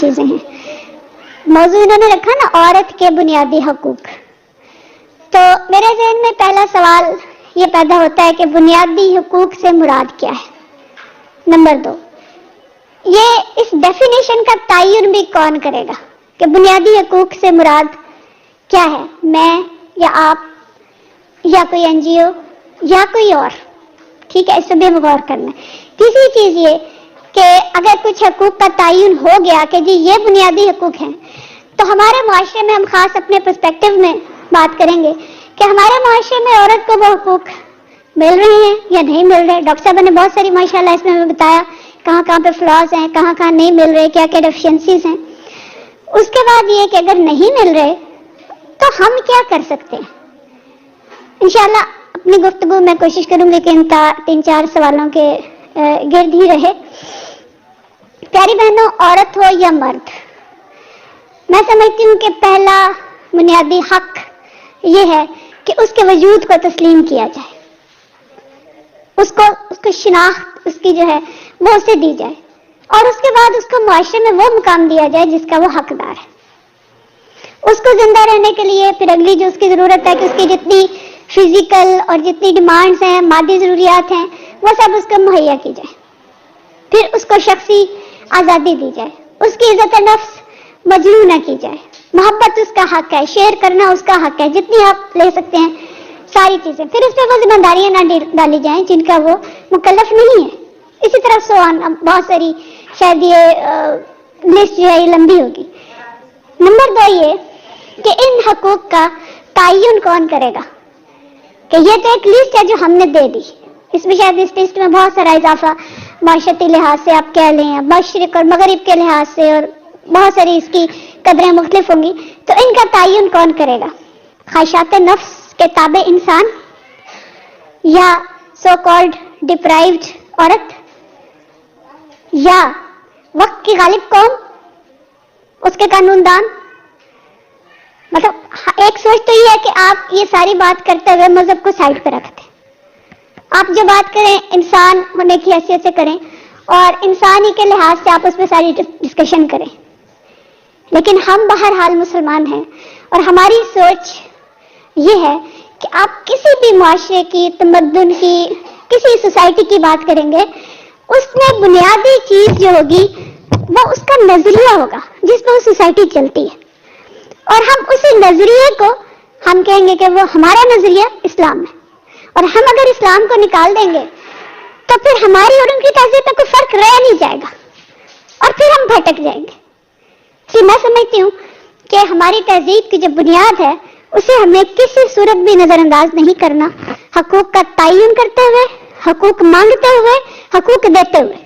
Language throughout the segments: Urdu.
چیزیں ہیں. موضوع انہوں نے رکھا نا عورت کے بنیادی حقوق. تو میرے ذہن میں پہلا سوال یہ پیدا ہوتا ہے کہ بنیادی حقوق سے مراد کیا ہے. نمبر 2، یہ اس ڈیفینیشن کا تعین بھی کون کرے گا کہ بنیادی حقوق سے مراد کیا ہے؟ میں یا آپ یا کوئی این جی او یا کوئی اور؟ ٹھیک ہے، اس سے بھی غور کرنا ہے. تیسری چیز یہ کہ اگر کچھ حقوق کا تعین ہو گیا کہ جی یہ بنیادی حقوق ہیں، تو ہمارے معاشرے میں ہم خاص اپنے پرسپیکٹو میں بات کریں گے کہ ہمارے معاشرے میں عورت کو وہ حقوق مل رہے ہیں یا نہیں مل رہے. ڈاکٹر صاحب نے بہت ساری ماشاءاللہ اس میں ہمیں بتایا کہاں کہاں پہ فلاز ہیں، کہاں کہاں نہیں مل رہے، کیا کیا ڈیفیشنسیز ہیں. اس کے بعد یہ کہ اگر نہیں مل رہے تو ہم کیا کر سکتے ہیں. انشاءاللہ اپنی گفتگو میں کوشش کروں گی کہ ان 3-4 سوالوں کے گرد ہی رہے. پیاری بہنوں، عورت ہو یا مرد، میں سمجھتی ہوں کہ پہلا بنیادی حق یہ ہے کہ اس کے وجود کو تسلیم کیا جائے، اس کو شناخت اس کی جو ہے وہ اسے دی جائے، اور اس کے بعد اس کو معاشرے میں وہ مقام دیا جائے جس کا وہ حقدار ہے. اس کو زندہ رہنے کے لیے پھر اگلی جو اس کی ضرورت ہے کہ اس کی جتنی فزیکل اور جتنی ڈیمانڈز ہیں، مادی ضروریات ہیں، وہ سب اس کو مہیا کی جائے. پھر اس کو شخصی آزادی دی جائے، اس کی عزت نفس مجروح نہ کی جائے. محبت اس کا حق ہے، شیئر کرنا اس کا حق ہے، جتنی آپ لے سکتے ہیں ساری چیزیں. پھر اس پہ وہ ذمہ داریاں نہ ڈالی جائیں جن کا وہ مکلف نہیں ہے. اسی طرح سوان بہت ساری شاید یہ لسٹ جو ہے یہ لمبی ہوگی. نمبر 2 یہ کہ ان حقوق کا تعین کون کرے گا؟ کہ یہ تو ایک لسٹ ہے جو ہم نے دے دی، اس میں شاید اس لسٹ میں بہت سارا اضافہ معاشرتی لحاظ سے آپ کہہ لیں، مشرق اور مغرب کے لحاظ سے، اور بہت ساری اس کی قدریں مختلف ہوں گی. تو ان کا تعین کون کرے گا؟ خواہشات نفس کے تابع انسان یا سو کالڈ ڈپرائیوڈ عورت یا وقت کی غالب قوم، اس کے قانون دان؟ مطلب ایک سوچ تو یہ ہے کہ آپ یہ ساری بات کرتے ہوئے مذہب کو سائڈ پہ رکھتے ہیں. آپ جو بات کریں انسان ہونے کی حیثیت سے کریں اور انسانی کے لحاظ سے آپ اس پہ ساری ڈسکشن کریں. لیکن ہم بہرحال مسلمان ہیں اور ہماری سوچ یہ ہے کہ آپ کسی بھی معاشرے کی، تمدن کی، کسی سوسائٹی کی بات کریں گے، اس میں بنیادی چیز جو ہوگی وہ اس کا نظریہ ہوگا جس پہ وہ سوسائٹی چلتی ہے. اور ہم اسی نظریے کو ہم کہیں گے کہ وہ ہمارا نظریہ اسلام ہے، اور ہم اگر اسلام کو نکال دیں گے تو پھر ہماری اور ان کی تہذیب میں کوئی فرق رہ نہیں جائے گا اور پھر ہم بھٹک جائیں گے. کہ میں سمجھتی ہوں کہ ہماری تہذیب کی جو بنیاد ہے اسے ہمیں کسی صورت بھی نظر انداز نہیں کرنا. حقوق کا تعین کرتے ہوئے، حقوق مانگتے ہوئے، حقوق دیتے ہوئے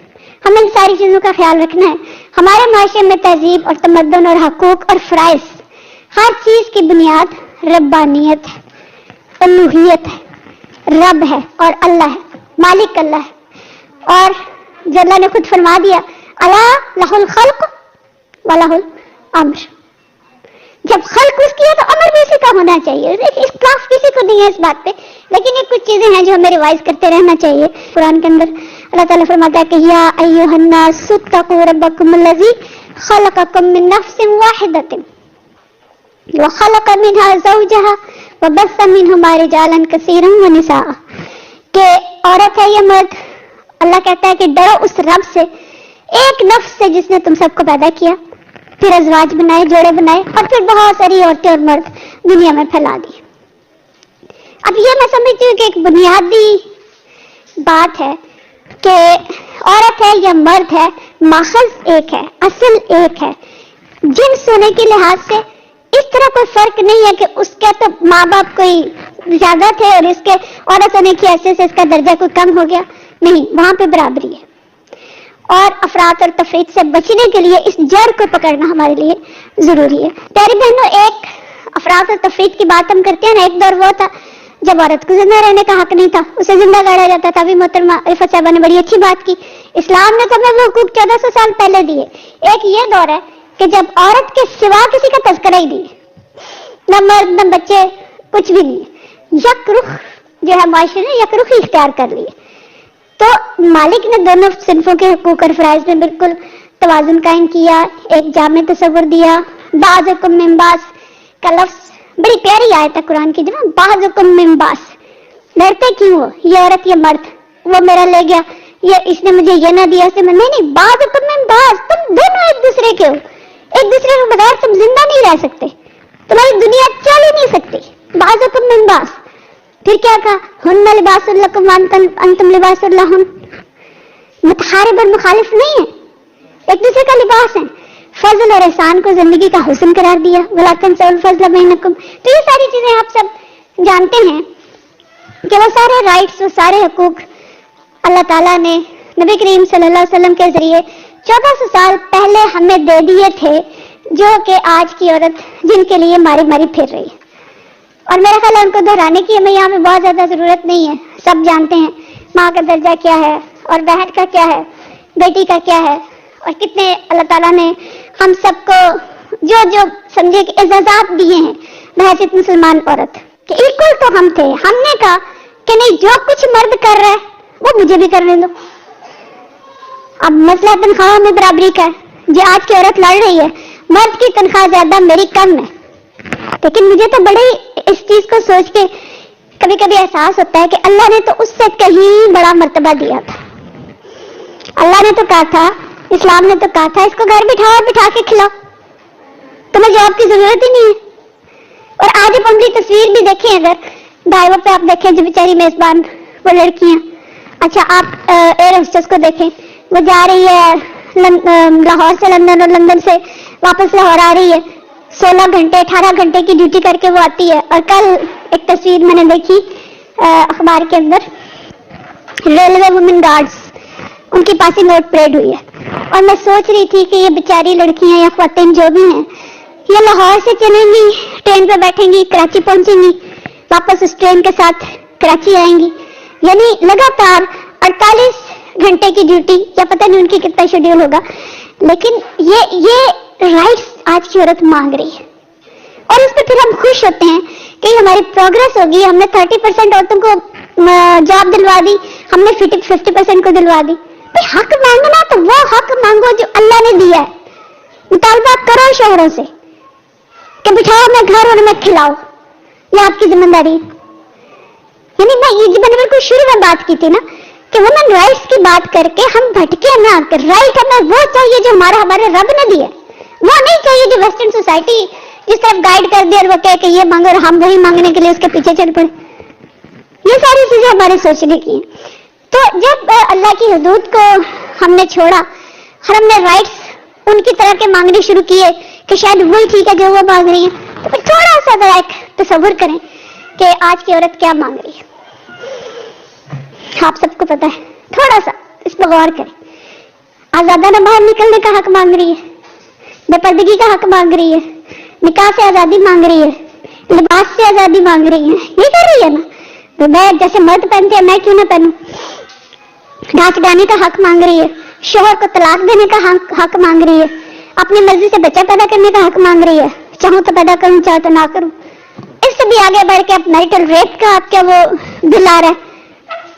ہمیں ان ساری چیزوں کا خیال رکھنا ہے. ہمارے معاشرے میں تہذیب اور تمدن اور حقوق اور فرائض، ہر چیز کی بنیاد ربانیت ہے، الوہیت ہے، رب ہے اور اللہ ہے، مالک اللہ ہے. اور جو اللہ نے خود فرما دیا الا لہ الخلق ولہ الامر، جب خلق اس کی ہے تو امر بھی اسی کا ہونا چاہیے. اختلاف کسی کو نہیں ہے اس بات پہ، لیکن یہ کچھ چیزیں ہیں جو ہمیں ریوائز کرتے رہنا چاہیے. قرآن کے اندر اللہ تعالیٰ فرماتا ہے کہ یا ایھا الناس اتقوا ربکم الذی خلقکم من نفس واحدۃ وخلق منها زوجها وبث منهما رجالا كثيرا ونساء. کہ عورت ہے یا مرد، اللہ کہتا ہے کہ ڈرو اس رب سے، ایک نفس سے جس نے تم سب کو پیدا کیا، پھر ازواج بنائے، جوڑے بنائے، اور پھر بہت ساری عورتیں اور مرد دنیا میں پھیلا دی. اب یہ میں سمجھتی ہوں کہ ایک بنیادی بات ہے کہ عورت ہے یا مرد ہے، ماخذ ایک ہے، اصل ایک ہے. جنس ہونے کے لحاظ سے اس طرح کوئی فرق نہیں ہے کہ اس کے تو ماں باپ کوئی زیادہ تھے اور اس کے عورت ہونے کی حیثیت سے اس کا درجہ کوئی کم ہو گیا. نہیں، وہاں پہ برابری ہے. اور افراط اور تفریط سے بچنے کے لیے اس جڑ کو پکڑنا ہمارے لیے ضروری ہے. پیاری بہنوں، ایک افراط اور تفریط کی بات ہم کرتے ہیں نا، ایک دور وہ تھا جب عورت کو زندہ رہنے کا حق نہیں تھا، اسے زندہ گاڑا جاتا تھا. ابھی محترمہ رفعت صاحبہ نے بڑی اچھی بات کی، اسلام نے تو ہمیں وہ حقوق 1400 سال پہلے دیے. ایک یہ دور ہے کہ جب عورت کے سوا کسی کا تذکرہ ہی نہیں ہے، نہ مرد نہ بچے، کچھ بھی نہیں ہے. یک رخ جو ہے معاشرے نے یک رخ ہی اختیار کر لیے. تو مالک نے دونوں صنفوں کے حقوق اور فرائض میں بالکل توازن قائم کیا، ایک جامع تصور دیا. بعضکم من بعض کا لفظ بڑی پیاری آیت ہے قرآن کی. جناب بعضکم من بعض، ڈرتے کیوں ہو؟ یہ عورت، یہ مرد، وہ میرا لے گیا، یہ اس نے مجھے یہ نہ دیا، اس نے نہیں، بعضکم من بعض، تم دونوں ایک دوسرے کے ہو. ایک دوسرے کے بغیر تم زندہ نہیں رہ سکتے، تمہاری دنیا چل ہی نہیں سکتی. بعضکم من بعض. پھر کیا کہا؟ ہن لباس لکم وانتم لباس لہن. متحارب اور مخالف نہیں ہے، ایک دوسرے کا لباس ہے. فضل اور احسان کو زندگی کا حسن قرار دیا. ولا تنسوا الفضل بینکم. تو یہ ساری چیزیں آپ سب جانتے ہیں کہ وہ سارے رائٹس، وہ سارے حقوق اللہ تعالیٰ نے نبی کریم صلی اللہ علیہ وسلم کے ذریعے 1400 سال پہلے ہمیں دے دیے تھے، جو کہ آج کی عورت جن کے لیے ماری ماری پھر رہی ہے. اور میرا خیال ہے ان کو دہرانے کی ہمیں یہاں پہ بہت زیادہ ضرورت نہیں ہے. سب جانتے ہیں ماں کا درجہ کیا ہے، اور بہن کا کیا ہے، بیٹی کا کیا ہے، اور کتنے اللہ تعالیٰ نے ہم سب کو جو جو سمجھے کہ اعزازات دیے ہیں بحیثیت مسلمان عورت کہ ایکول تو ہم تھے. ہم نے کہا کہ نہیں، جو کچھ مرد کر رہا ہے وہ مجھے بھی کرنے دو. اب مسئلہ تنخواہ میں برابری کا ہے. جو آج کی عورت لڑ رہی ہے، مرد کی تنخواہ زیادہ، میری کم ہے. لیکن مجھے تو بڑے اس چیز کو سوچ کے کبھی کبھی احساس ہوتا ہے کہ اللہ نے تو اس سے کہیں بڑا مرتبہ دیا تھا. اللہ نے تو کہا تھا، اسلام نے تو کہا تھا، اس کو گھر بٹھاؤ اور بٹھا کے کھلاؤ، تمہیں جاب کی ضرورت ہی نہیں ہے. اور آج آپ اپنی تصویر بھی دیکھیں، اگر ڈائیور پہ آپ دیکھیں جو بیچاری میزبان وہ لڑکیاں، اچھا آپ ایئر ہوسٹس کو دیکھیں، وہ جا رہی ہے لاہور سے لندن اور لندن سے واپس لاہور آ رہی ہے، 16 گھنٹے 18 گھنٹے کی ڈیوٹی کر کے وہ آتی ہے. اور کل ایک تصویر میں نے دیکھی اخبار کے اندر، ریلوے وومن گارڈز، ان کی پاسنگ آؤٹ پریڈ ہوئی ہے. اور میں سوچ رہی تھی کہ یہ بیچاری لڑکیاں یا خواتین جو بھی ہیں، یہ لاہور سے چلیں گی، ٹرین پہ بیٹھیں گی، کراچی پہنچیں گی، واپس اس ٹرین کے ساتھ کراچی آئیں گی. یعنی لگاتار 48 گھنٹے کی ڈیوٹی، یا پتہ نہیں ان کی کتنا شیڈیول ہوگا. لیکن یہ رائٹس آج کی عورت مانگ رہی ہے، اور اس پہ پھر ہم خوش ہوتے ہیں کہ ہماری پروگرس ہوگی. ہم نے 30% عورتوں کو جاب دلوا دی، ہم نے 50% کو دلوا دی. حق مانگنا تو وہ حق مانگو جو اللہ نے دیا ہے. مطالبہ کرو شوہروں سے کہ بٹھاؤ میں گھر اور میں کھلاؤ، یہ آپ کی ذمہ داری ہے. یعنی میں نے بالکل شروع میں بات کی تھی نا کہ وومن رائٹس کی بات کر کے ہم بھٹکے نہ. رائٹ ہمیں وہ چاہیے جو ہمارے رب نے دیا، وہ نہیں چاہیے جو ویسٹرن سوسائٹی جس طرف گائیڈ کر دے اور وہ کہے کہ یہ مانگو اور ہم وہی مانگنے کے لیے اس کے پیچھے چل پڑے. یہ ساری چیزیں ہمارے سوچنے کی ہیں. تو جب اللہ کی حدود کو ہم نے چھوڑا اور ہم نے رائٹس ان کی طرح کے مانگنے شروع کیے کہ شاید وہی ٹھیک ہے جو وہ مانگ رہی ہیں، تو پھر تھوڑا سا ذرا ایک تصور کریں کہ آج کی عورت کیا مانگ رہی ہے. آپ سب کو پتا ہے، تھوڑا سا اس پر غور کریں. آزادانہ باہر نکلنے کا حق مانگ رہی ہے، بے پردگی کا حق مانگ رہی ہے، نکاح سے آزادی مانگ رہی ہے، لباس سے آزادی مانگ رہی ہے. یہ کر رہی ہے نا، تو میں جیسے مرد پہنتے ہیں میں کیوں نہ پہنوں. ڈھانچ ڈانے کا حق مانگ رہی ہے، شوہر کو طلاق دینے کا حق مانگ رہی ہے، اپنی مرضی سے بچہ پیدا کرنے کا حق مانگ رہی ہے، چاہوں تو پیدا کروں چاہوں تو نہ کروں. اس سے بھی آگے بڑھ کے اب میرٹل ریپ کا آپ کیا وہ بل آ رہا ہے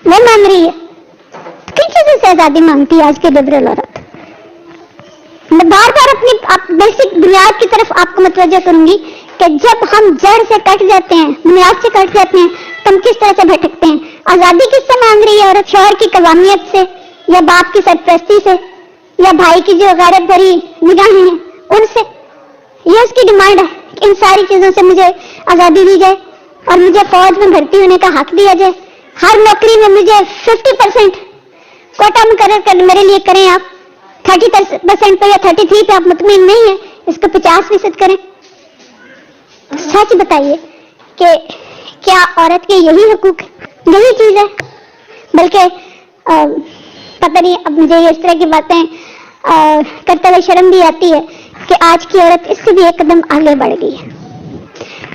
وہ مانگ رہی ہے. کن چیزوں سے آزادی مانگتی ہے آج کی لبرل عورت. میں بار بار اپنی بیسک بنیاد کی طرف آپ کو متوجہ کروں گی کہ جب ہم جڑ سے کٹ جاتے ہیں، بنیاد سے کٹ جاتے ہیں، تو ہم کس طرح سے بھٹکتے ہیں. آزادی کس سے مانگ رہی ہے عورت؟ شوہر کی قوامیت سے، یا باپ کی سرپرستی سے، یا بھائی کی جو غیرت بھری نگاہیں ہیں ان سے. یہ اس کی ڈیمانڈ ہے کہ ان ساری چیزوں سے مجھے آزادی دی جائے اور مجھے فوج میں بھرتی ہونے کا حق دیا جائے. ہر نوکری میں مجھے 50% کوٹا مقرر کر میرے لیے کریں. آپ 30% پہ یا 33 پہ آپ مطمئن نہیں ہیں، اس کو 50% کریں. سچ بتائیے کہ کیا عورت کے یہی حقوق ہے، یہی چیز ہے؟ بلکہ پتہ نہیں، اب مجھے اس طرح کی باتیں کرتے ہوئے شرم بھی آتی ہے کہ آج کی عورت اس سے بھی ایک قدم آگے بڑھ گئی ہے.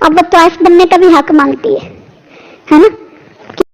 اب وہ طائف بننے کا بھی حق مانگتی ہے نا.